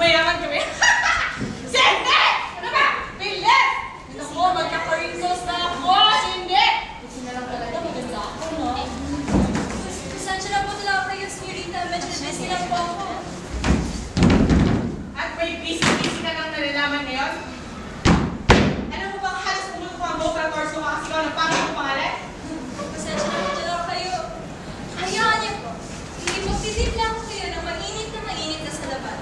mayaman kami. Sende! Ano ba? Bilis! Naku, magkaka-rinsos na ako. Hindi! Kasi na lang talaga, maganda ako, no? Pasensya na po talaga kayo, Senyorita. Medyo busy lang po ako. At may busy-busy ka nang nalalaman ngayon? Ano mo bang halos pumunta ko ang Boca Course ko kasi ikaw nagpangit mo pangalan? Pasensya na po talaga kayo. Hayaan niyo po. Hindi po pilit lang ko kayo na mainit na sa laban.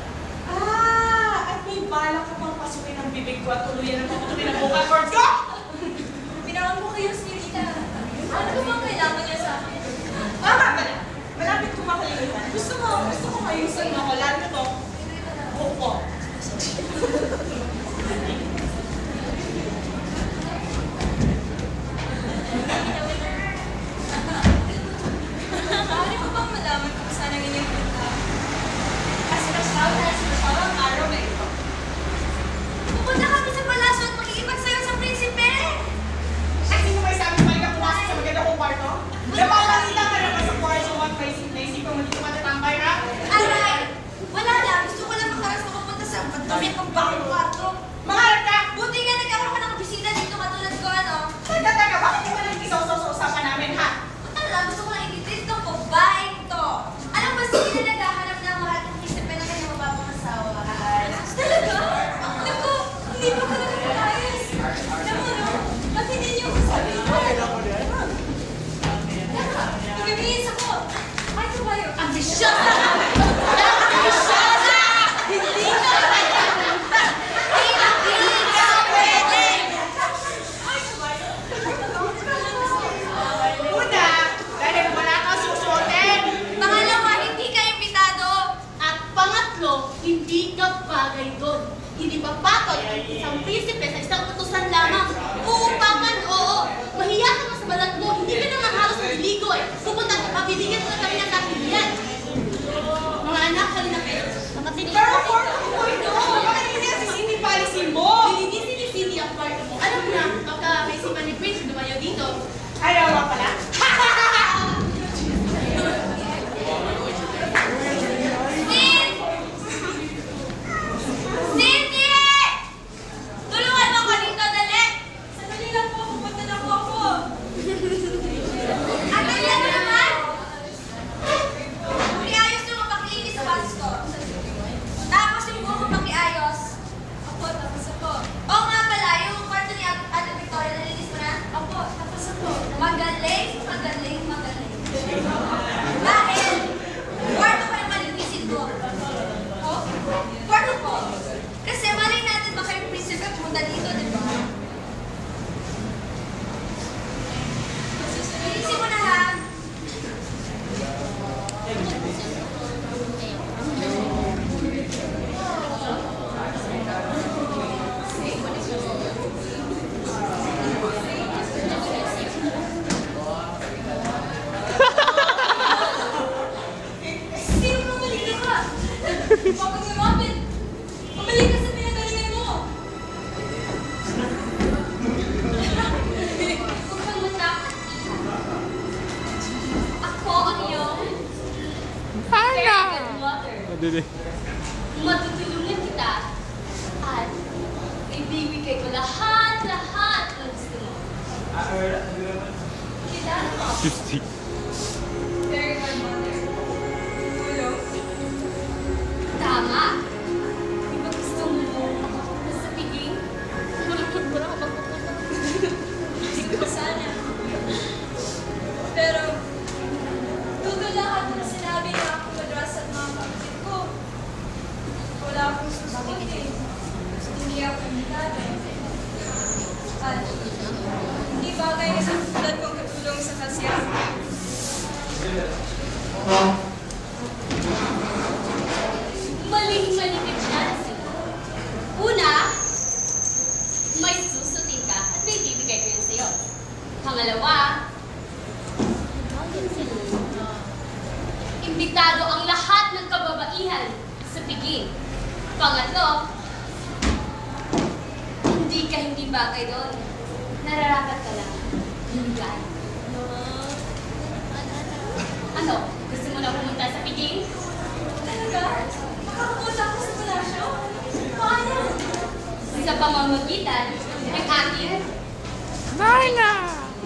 At may balak ka pang pasukin ang bibig ko at tuluyan ang pagpatuloy ng Boca Course ko? Pinawag mo kayo, Senyorita. Ano ba bang kailangan niya sa akin? Malapit ko makalimutan. Gusto ko ayusin mo ako. Lalo na to. Opo. Maaari ko bang malaman kung saan ang inyong punta? Kasi nasawa ang araw na ito. Pupunta kami sa palasyo at makikipagsayaw sa prinsipe! Ay, sino may sabi balik ang pumasok sa maganda kong kwarto? Napapalita ka naman sa kwarto at naisip ko hindi ko matatambay ha? Aray! Wala lang. Gusto ko lang makaras makapunta sa pagdamit ng bakit kwarto. Maharap ka! Buti nga nagkaroon ka ng bisita dito katulad ko, ano? Teka, bakit di mo lang isaw-saw-usapan namin ha? Wala, gusto ko lang i-treat tong babaeng to. Alam mo, sige na naghahanap ng mahal ng prinsipe na kanyang mababang asawa. Talaga? Naku, hindi pa ka nakakalayas. Alam mo, no? Ba't hindi niyo ko sabihin? Nagbibinis ako. Ay, kabayo. Ambisyosa! Ambisyosa! Hindi ka hindi ka pwede! Ay, kabayo. Una, dahil wala kang susuotin. Pangalawa, hindi ka imbitado. At pangatlo, hindi ka bagay doon. Hindi ba patol ang isang prinsipe sa isang utusan lamang? Uupakan, oo. Mahiya ka na sa balat mo. Hindi ka naman halos maliligo eh. Pupunta at mabibigyan mo na kami ng kahilian. Mga anak, halina kayo. Pero kwarto ko ito. Bakit hindi ang sisindi policy mo? Lilinisin ni Cindy ang kwarto mo. Alam mo na, baka may siman ni Prince dumayo dito. Ayaw nga pala. Cindy! Tulungan mo ko dito, dali! Sandali lang po, pupunta na po ako. Ang dali lang naman! Pakiayos nyo mapakiligis sa basis ko. Tapos yung buho ko pakiayos. Opo, tapos ako. Oo nga pala, yung kwarto ni Ate Victoria, nalinis mo na? Opo, tapos ako. Magaling, magaling, magaling. Dahil, kwarto ko yung malinisin ko. Oh? Kwarto ko. Kasi malay natin baka yung prinsipe pumunta dito, di ba? Linisin mo na ha. Sino mo malina ka? Bakit nga mapit? Mamali ka sa pinagalingan mo. Huwag kang matakot. Ako ang iyong fairy godmother. Matutulungan kita at ibibigay ko lahat ng gusto mo. Kilala mo? Fairy godmother. Tulong? Tama. Di ba gusto mo makapunta sa piging? Gusto ko sana. Pero, tutol lahat ng sinabi na ako madras at mga kapatid ko. Wala akong susunod eh. Hindi ako imitado. At hindi bagay na sa tulad kong katulong sa kasiyahan. Maling-mali ka dyan. Una, may susutin ka at may bibigay ko yun sa'yo. Pangalawa, imbitado ang lahat ng kababaihan sa piging. Pangatlo, hindi bagay doon. Nararapat ka lang. Hinggan. Ano? Gusto mo na pumunta sa piging? Talaga? Makakapunta ako sa palasyo? Paano? Sa pamamagitan ng aking Narna!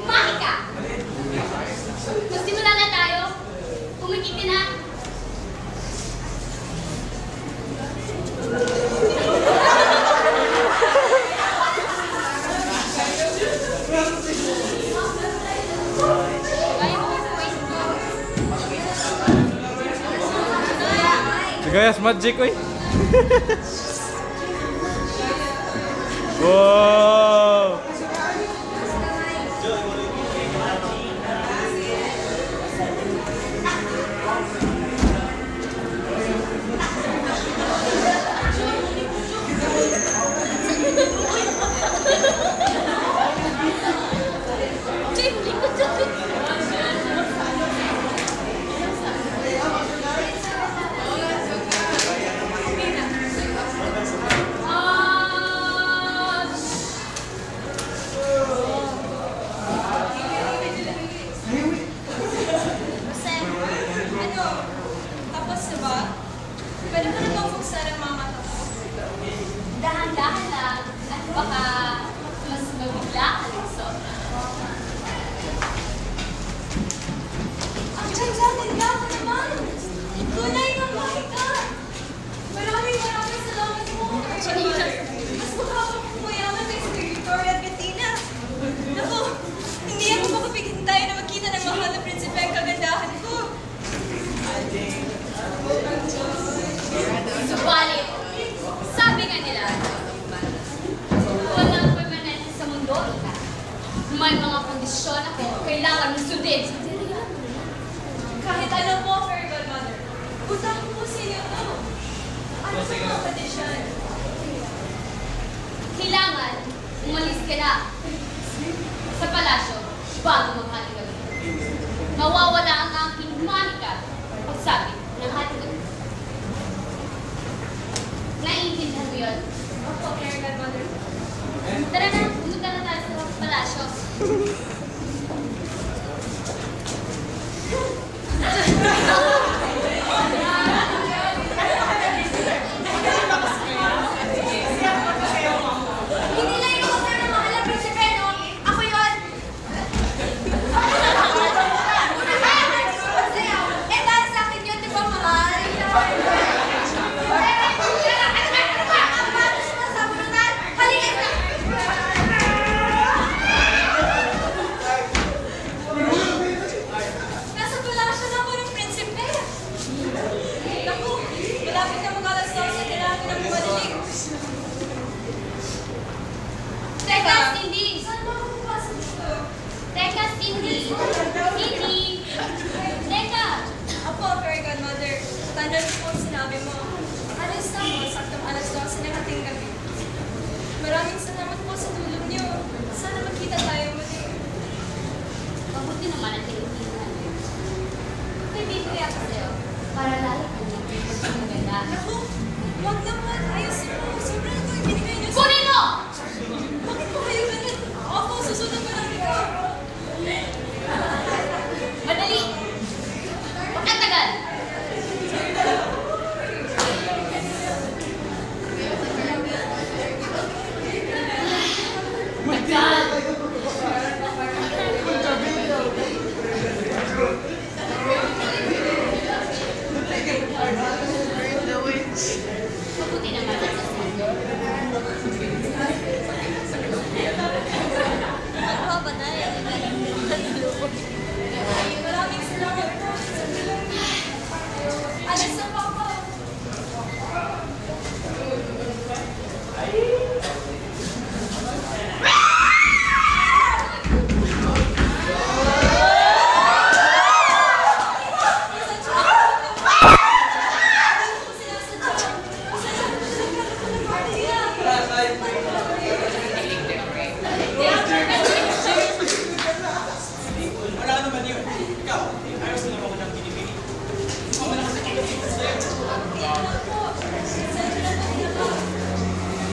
Monica! Magsimula na tayo. Kumikiti na. Sigayas magic, oy. Wow! Tapos na ba? Pwede ko na bang buksan ang mga mata ko? Dahan-dahan lang at baka mas mabigla ka ng sobra. Ang ganda ka naman! Tunay na Monica! Maraming salamat mo! Mas mukha mo mayaman kay si Victoria at Bettina. Naku, hindi ako makapigintay na magkita ng mahal na prinsipe ang kagandahan ko. Subalit, sabi nga nila, walang permanente sa mundo, ika. May mga kondisyon ako kailangan mong sundin. Kahit alam mo, Fairy Godmother, utang ko sa inyo to. Ano sa mga kondisyon? Kailangan umalis ka na sa palasyo bago maghaling gabi. Mawawala ang aking Monica pagsabi ng hating gabi. Naiintindihan mo yun? Opo, Fairy Godmother. Tara na, pumunta na tayo sa palasyo. Hindi lang yung mga ng mahal na prinsipe, no? Ako yun! Eh, dahil sa akin yun, di ba, mahal? Ang bato sa mga sabunutan! Halika na! Nasa palasyo na ako ng prinsipe. Naku, malapit na mag-alas 12, kailangan ko ng bumalik. Teka, Cindy! Saan ba ako papasok dito? Teka, Cindy! Cindy! Teka! Apo, Fairy Godmother, tanda niyo po ang sinabi mo. Alas na mo, saktong alas 12 ng ating gabi. Maraming salamat po sa tulong niyo. Sana magkita tayo muli. Mabuti naman ang tinitinan. Kaibigan ko yata sa'yo para lalo kang maganda. Naku, huwag naman. Ayos